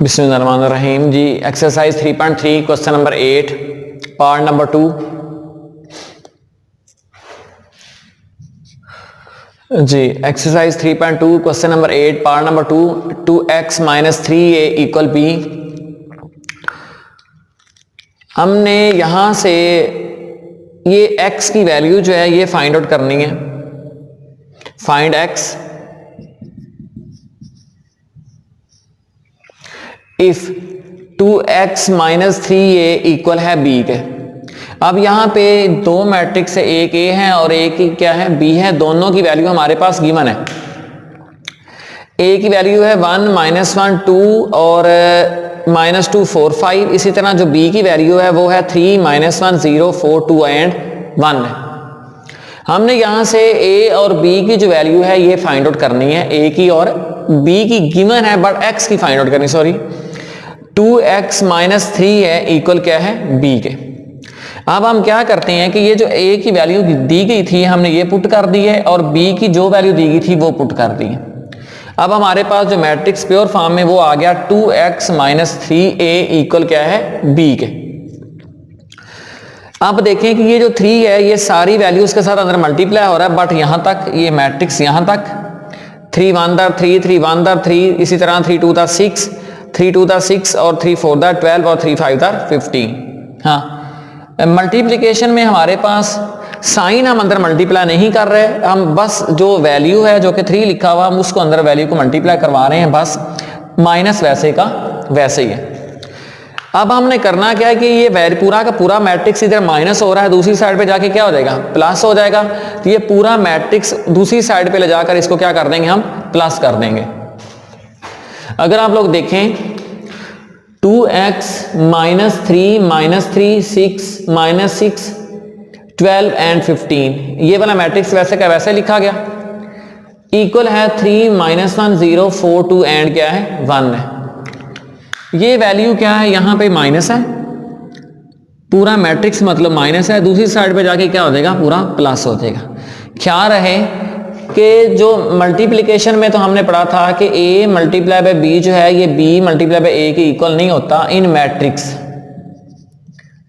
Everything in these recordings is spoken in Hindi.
बिस्मिल्लाहिर्रहमानिर्रहीम जी। Exercise 3.3 question number 8 part number 2 जी। Exercise 3.2 question number 8 part number 2 2x - 3a = b। हमने यहां से ये x की वैल्यू जो है ये फाइंड आउट करनी है। Find x if 2x - 3a equal है b के। अब यहाँ पे दो मैट्रिक्स है, एक a है और एक ही क्या है b है। दोनों की वैल्यू हमारे पास गिवन है। a की वैल्यू है 1 -1 2 और -2 4 5। इसी तरह जो b की वैल्यू है वो है 3 -1 0 4 2 एंड 1 है। हमने यहाँ से a और b की जो वैल्यू है ये फाइंड आउट करनी है। a की और b की गिवन है बट x की फाइंड आउट करनी, सॉरी 2x - 3 है इक्वल क्या है b के। अब हम क्या करते हैं कि ये जो a की वैल्यू दी गई थी हमने ये पुट कर दी है और b की जो वैल्यू दी गई थी वो पुट कर दी है। अब हमारे पास जो मैट्रिक्स प्योर फॉर्म में वो आ गया 2x - 3a इक्वल क्या है b के। अब देखें कि ये जो 3 है ये सारी वैल्यूज के साथ अंदर मल्टीप्लाई हो रहा है बट यहां तक ये मैट्रिक्स यहां तक 3 1 दर 3 3 1 दर 3, इसी तरह 3 2 दर 6 3 2 दर 6 और 3 4 दर 12 और 3 5 दर 15। हाँ, मल्टीप्लिकेशन में हमारे पास साइन हम अंदर मल्टीप्लाई नहीं कर रहे, हम बस जो वैल्यू है जो कि 3 लिखा हुआ हम उसको अंदर वैल्यू को मल्टीप्लाई करवा रहे हैं, बस माइनस वैसे का वैसे ही है। अब हमने करना क्या है कि ये पूरा का पूरा मैट्रिक्स इधर माइनस हो रहा है, दूसरी साइड पे जाके क्या हो जाएगा प्लस हो जाएगा। तो ये पूरा मैट्रिक्स दूसरी साइड पे ले जाकर इसको क्या कर देंगे हम प्लस कर देंगे। अगर आप लोग देखें 2x - 3 - 3 6 - 6 12 एंड 15, ये वाला मैट्रिक्स वैसे का वैसे लिखा गया इक्वल है 3 - 1 0 4 2 एंड क्या है 1 है। ये वैल्यू क्या है यहां पे माइनस है, पूरा मैट्रिक्स मतलब माइनस है, दूसरी साइड पे जाके क्या हो जाएगा पूरा प्लस हो जाएगा। ख्याल रहे कि जो मल्टीप्लिकेशन में तो हमने पढ़ा था कि a मल्टीप्लाई बाय b जो है ये b मल्टीप्लाई बाय a के इक्वल नहीं होता इन मैट्रिक्स,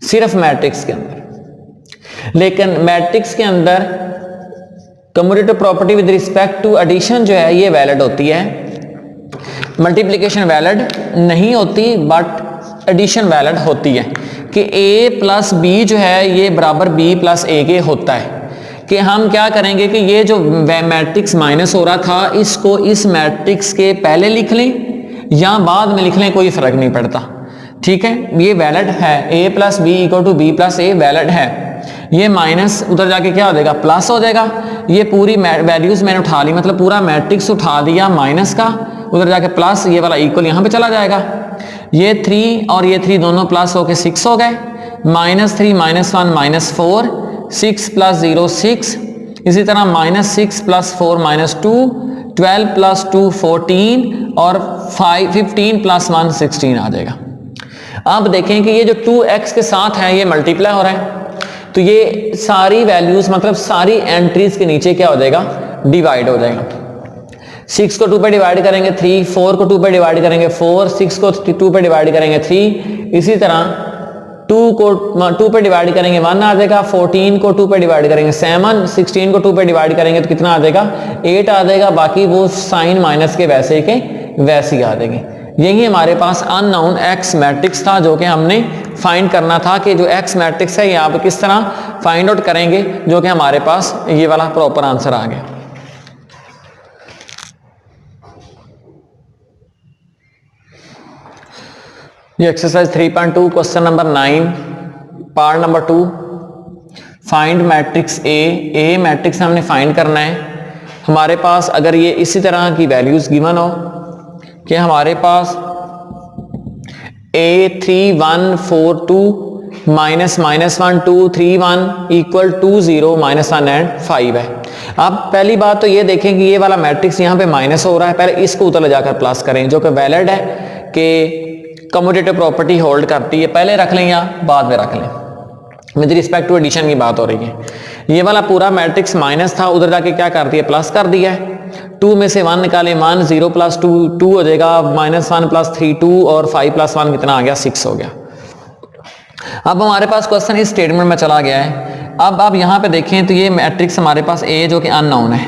सिर्फ मैट्रिक्स के अंदर। लेकिन मैट्रिक्स के अंदर commutative property with respect to addition जो है ये वैलिड होती है, मल्टीप्लिकेशन वैलिड नहीं होती बट एडिशन वैलिड होती है कि a प्लस b जो है ये बराबर b प्लस a के होता है। कि हम क्या करेंगे कि ये जो मैट्रिक्स माइनस हो रहा था इसको इस मैट्रिक्स के पहले लिख लें या बाद में लिख लें, कोई फर्क नहीं पड़ता, ठीक है। ये वैलिड है, a plus B equal to b plus a valid है। ये माइनस उधर जाके क्या हो जाएगा प्लस हो जाएगा। ये पूरी वैल्यूज मैंने उठा ली, मतलब पूरा मैट्रिक्स उठा दिया माइनस का, उधर जाके प्लस, ये वाला इक्वल यहाँ पे चला जाएगा। ये 3 और ये 3 दोनों प्लस होके 6 हो गए, -3 - 1 -4 6 + 0 6, इसी तरह -6 + 4 -2 12 + 2 14 और 15 + 1 16 आ जाएगा। अब देखें कि ये जो 2x के साथ है ये मल्टीप्लाई हो रहा है, तो ये सारी वैल्यूज मतलब सारी एंट्रीज के नीचे क्या हो जाएगा डिवाइड हो जाएगा। 6 को 2 पे डिवाइड करेंगे 3, 4 को 2 पे डिवाइड करेंगे 4, 6 को 2 पे डिवाइड करेंगे 3, इसी तरह 2 को 2 पे डिवाइड करेंगे 1 आ जाएगा, 14 को 2 पे डिवाइड करेंगे 7, 16 को 2 पे डिवाइड करेंगे तो कितना आ जाएगा 8 आ जाएगा। बाकी वो साइन माइनस के वैसे के वैसे ही आ जाएंगे। यही हमारे पास अननोन x मैट्रिक्स था जो कि हमने फाइंड करना था कि जो x मैट्रिक्स है ये आप किस तरह फाइंड आउट करेंगे, जो कि हमारे पास ये वाला प्रॉपर आंसर आ गया। ये exercise 3.2 question number 9 part number 2 find matrix a matrix हमने फाइंड करना है। हमारे पास अगर ये इसी तरह की वैल्यूज गिवन हो कि हमारे पास a 3 1 4 2 -1 2 3 1 इक्वल 2 0 -1 एंड 5 है। अब पहली बात तो ये देखें कि ये वाला मैट्रिक्स यहाँ पे माइनस हो रहा है, पहले इसको उधर ले जाकर प्लस करें जो कि वैलिड है कि कम्यूटेटिव प्रॉपर्टी होल्ड करती है, पहले रख लें या बाद में रख लें। विद रिस्पेक्ट टू एडिशन की बात हो रही है। ये वाला पूरा मैट्रिक्स माइनस था, उधर जाके क्या कर दिया प्लस कर दिया है। 2 में से 1 निकालें 1, 0 प्लस 2 2 हो जाएगा, -1 प्लस 3 2 और 5 प्लस 1 कितना आ गया 6 हो गया। अब हमारे पास क्वेश्चन इस स्टेटमेंट में चला गया है। अब आप यहाँ पे देखें तो ये मैट्रिक्स हमारे पास ए जो कि अननोन है,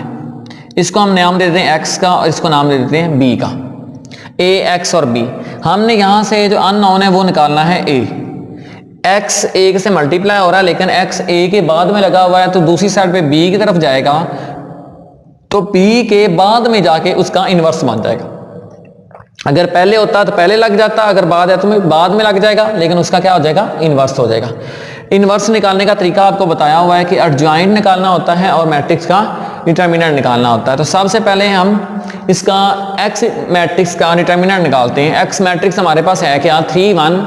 इसको हम नाम दे देते हैं एक्स का और इसको नाम दे देते हैं बी का, ए एक्स और बी। हमने यहाँ से जो अननोन है वो निकालना है ए। एक्स ए से मल्टीप्लाई हो रहा है लेकिन एक्स ए के बाद में लगा हुआ है, तो दूसरी साइड पे बी की तरफ जाएगा तो बी के बाद में जाके उसका इनवर्स बन जाएगा। अगर पहले होता तो पहले लग जाता, अगर बाद है तो बाद में लग जाएगा, लेकिन उसका क्या हो जाएगा, इनवर्स हो जाएगा। इनवर्स निकालने का तरीका आपको बताया हुआ है कि एडजॉइंट निकालना होता है और मैट्रिक्स का डिटर्मिनेंट निकालना होता है। तो सबसे पहले हम इसका एक्स मैट्रिक्स का डिटर्मिनेंट निकालते हैं। एक्स मैट्रिक्स हमारे पास है क्या, 3 1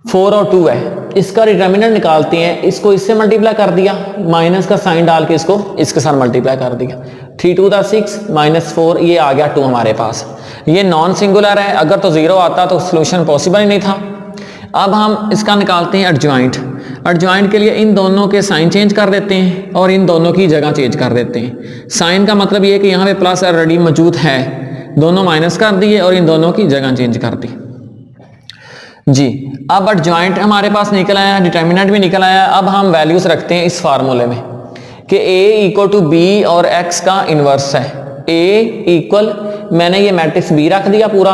4 और 2 है। इसका डिटर्मिनेंट निकालते हैं, इसको इससे मल्टीप्लाई कर दिया, माइनस का साइन डाल के इसको इसके साथ मल्टीप्लाई कर दिया, 3 2 6 -4, ये आ गया 2 हमारे पास। ये नॉन सिंगुलर है, अगर तो 0 आता तो सोल्यूशन पॉसिबल ही नहीं था। अब हम इसका निकालते हैं एडजॉइंट। एडजॉइंट के लिए इन दोनों के साइन चेंज कर देते हैं और इन दोनों की जगह चेंज कर देते हैं। साइन का मतलब ये है कि यहाँ पे प्लस ऑलरेडी मौजूद है, दोनों माइनस कर दिए और इन दोनों की जगह चेंज कर दी जी। अब एडजॉइंट हमारे पास निकल आया, डिटर्मिनेंट भी निकल आया। अब हम वैल्यूज रखते हैं इस फार्मूले में कि a = b और x का इनवर्स है। a = मैंने ये मैट्रिक्स b रख दिया पूरा,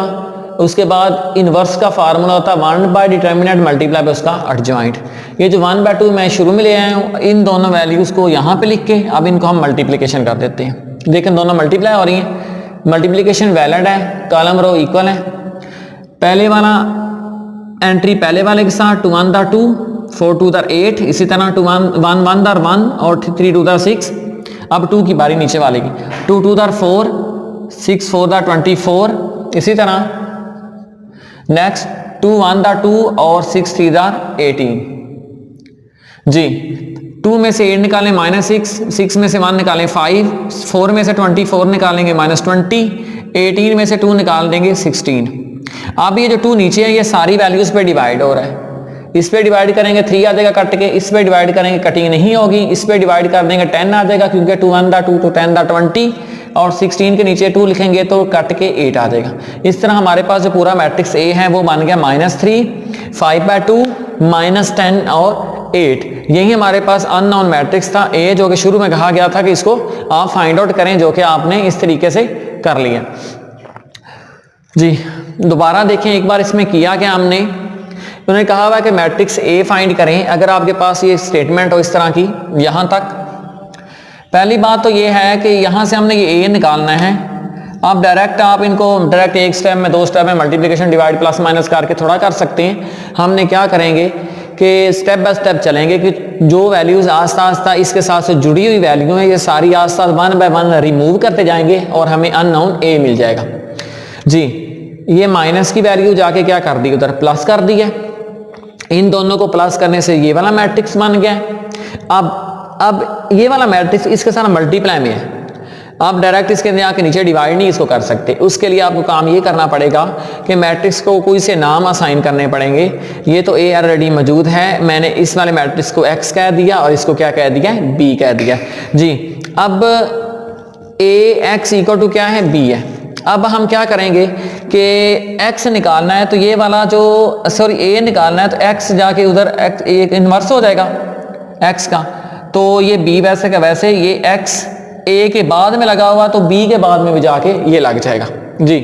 उसके बाद इनवर्स का फार्मूला होता है 1 डिटर्मिनेंट मल्टीप्लाई बाय उसका एडजॉइंट। ये जो 1/2 मैं शुरू में ले आया हूँ, इन दोनों वैल्यूज को यहाँ पे लिख के अब इनको हम मल्टीप्लिकेशन कर देते हैं। देखें दोनों मल्टीप्लाई हो रही हैं, मल्टीप्लिकेशन वैलिड है, कॉलम रो इक्वल है। पहले वाला एंट्री पहले वाले के साथ 2 1 2 4 2 8, इसी तरह 2 1 1 1 और 3 2 6। अब 2 की बारी नीचे वाले की, 2 2 4 6 4 24, इसी तरह नेक्स्ट 2 1 2 और 6 3 18 जी। 2 में से 8 निकालें -6, 6 में से 1 निकालें 5, 4 में से 24 निकालेंगे -20, 18 में से 2 निकाल देंगे 16। अब ये जो 2 नीचे है ये सारी वैल्यूज पे डिवाइड हो रहा है, इस पे डिवाइड करेंगे 3 आ जाएगा कट के, इस पे डिवाइड करेंगे कटिंग नहीं होगी, इस पे डिवाइड कर देंगे 10 आ जाएगा क्योंकि 2 1 2 तो 10 20 और 16 के नीचे 2 लिखेंगे तो कट के 8 आ जाएगा। इस तरह हमारे पास जो पूरा मैट्रिक्स ए है वो बन गया -3 5/2 -10 और 8। यही हमारे पास अननोन मैट्रिक्स था ए, जो कि शुरू में कहा गया था कि इसको आप फाइंड आउट करें, जो कि आपने इस तरीके से कर लिया जी। दोबारा देखें एक बार इसमें किया क्या हमने, उन्होंने कहा हुआ कि मैट्रिक्स ए फाइंड करें अगर आपके पास ये स्टेटमेंट हो इस तरह की। यहां तक पहली बात तो ये है कि यहां से हमने ये ए निकालना है। आप इनको डायरेक्ट एक स्टेप में 2 स्टेप में मल्टीप्लिकेशन डिवाइड प्लस माइनस करके थोड़ा कर सकते हैं। हमने क्या करेंगे कि स्टेप बाय स्टेप चलेंगे कि जो वैल्यूज आस्ता आस्ता इसके साथ से जुड़ी हुई वैल्यू है ये सारी आस्ता 1 बाय 1 रिमूव करते जाएंगे और हमें अननोन ए मिल जाएगा जी। ये माइनस की वैल्यू जाके क्या कर दी, उधर प्लस कर दी है। इन दोनों को प्लस करने से ये वाला मैट्रिक्स बन गया। अब ये वाला मैट्रिक्स इसके साथ मल्टीप्लाई में है, आप डायरेक्ट इसके आके नीचे डिवाइड नहीं इसको कर सकते। उसके लिए आपको काम ये करना पड़ेगा कि मैट्रिक्स को कोई से नाम असाइन करने पड़ेंगे। ये तो ए ऑलरेडी मौजूद है, मैंने इस वाले मैट्रिक्स को एक्स कह दिया और इसको क्या कह दिया, बी कह दिया जी। अब ए एक्स इक्वल टू क्या है, बी है। अब हम क्या करेंगे कि x निकालना है तो ये वाला जो a निकालना है तो x जाके उधर x एक इनवर्स हो जाएगा x का, तो ये b वैसे का वैसे, ये x a के बाद में लगा हुआ तो b के बाद में भी जाके ये लग जाएगा जी।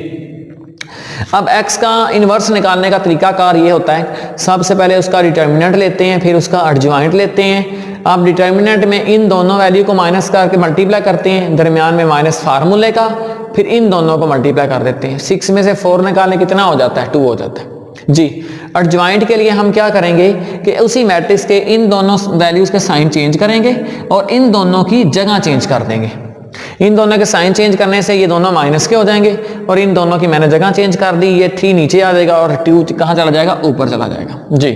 अब x का इनवर्स निकालने का तरीकाकार ये होता है, सबसे पहले उसका डिटर्मिनेंट लेते हैं, फिर उसका एडजॉइंट लेते हैं। अब डिटर्मिनेंट में इन दोनों वैल्यू को माइनस करके मल्टीप्लाई करते हैं, दरमियान में माइनस फार्मूले का, फिर इन दोनों को मल्टीप्लाई कर देते हैं। 6 में से 4 निकालने कितना हो जाता है, 2 हो जाता है जी। एडजॉइंट के लिए हम क्या करेंगे कि उसी मैट्रिक्स के इन दोनों वैल्यूज के साइन चेंज करेंगे और इन दोनों की जगह चेंज कर देंगे। इन दोनों के साइन चेंज करने से ये दोनों माइनस के हो जाएंगे और इन दोनों की मैंने जगह चेंज कर दी, ये 3 नीचे आ जाएगा और 2 कहाँ चला जाएगा, ऊपर चला जाएगा जी।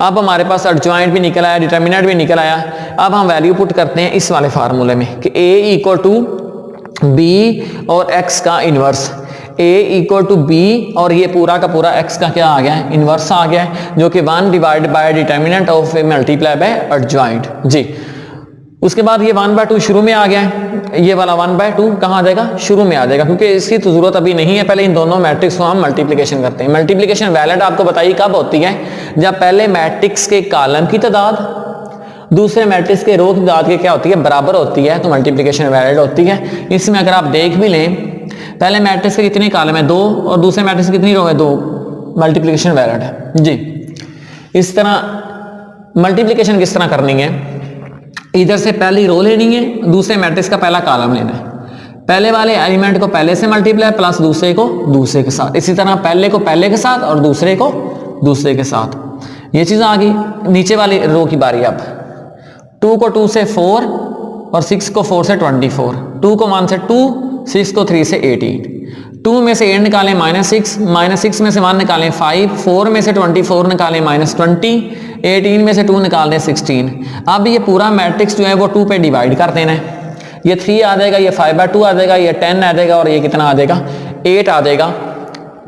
अब हमारे पास एडजॉइंट भी निकल आया, डिटर्मिनेंट भी निकल आया। अब हम वैल्यू पुट करते हैं इस वाले फार्मूले में कि a इक्वल टू बी और x का inverse, a equal to B और ये पूरा का पूरा x का क्या आ गया है, इनवर्स आ गया है, जो कि 1 divide by determinant of A multiply by adjoint जी। उसके बाद ये 1/2 शुरू में आ गया है, ये वाला 1/2 कहाँ आ जाएगा, शुरू में आ जाएगा, क्योंकि इसकी तो जरूरत अभी नहीं है। पहले इन दोनों मैट्रिक्स को हम मल्टीप्लिकेशन करते हैं। मल्टीप्लिकेशन वैलिड आपको बताइए कब होती है, जब पहले मैट्रिक्स के कॉलम की तादाद दूसरे मैट्रिक्स के रो की तादाद के क्या होती है, बराबर होती है, तो मल्टीप्लिकेशन वैलिड होती है। इसमें अगर आप देख भी लें, पहले मैट्रिक्स के कितने कॉलम है, 2, और दूसरे मैट्रिक्स की कितनी रो है, 2, मल्टीप्लिकेशन वैलिड है जी। इस तरह मल्टीप्लिकेशन किस तरह करनी है, इधर से पहली रो लेनी है, दूसरे मैट्रिक्स का पहला कॉलम लेना है, पहले वाले एलिमेंट को पहले से मल्टीप्लाई प्लस दूसरे को दूसरे के साथ, इसी तरह पहले को पहले के साथ और दूसरे को दूसरे के साथ। ये चीज आ गई। नीचे वाली रो की बारी, अब 2 को 2 से 4 और 6 को 4 से 24, 2 को 1 से 2, 6 को 3 से 18, 2 में से 8 निकालें -6, -6 में से 1 निकालें 5, 4 में से 24 निकालें -20, 18 में से 2 निकाल दें 16। अब ये पूरा मैट्रिक्स जो है वो 2 पे डिवाइड कर देना है। ये 3 आ जाएगा, ये 5/2 आ जाएगा, ये 10 आ जाएगा, और ये कितना आ जाएगा, 8 आ जाएगा।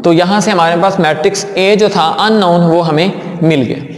तो यहां से हमारे पास मैट्रिक्स ए जो था अननोन वो हमें मिल गया।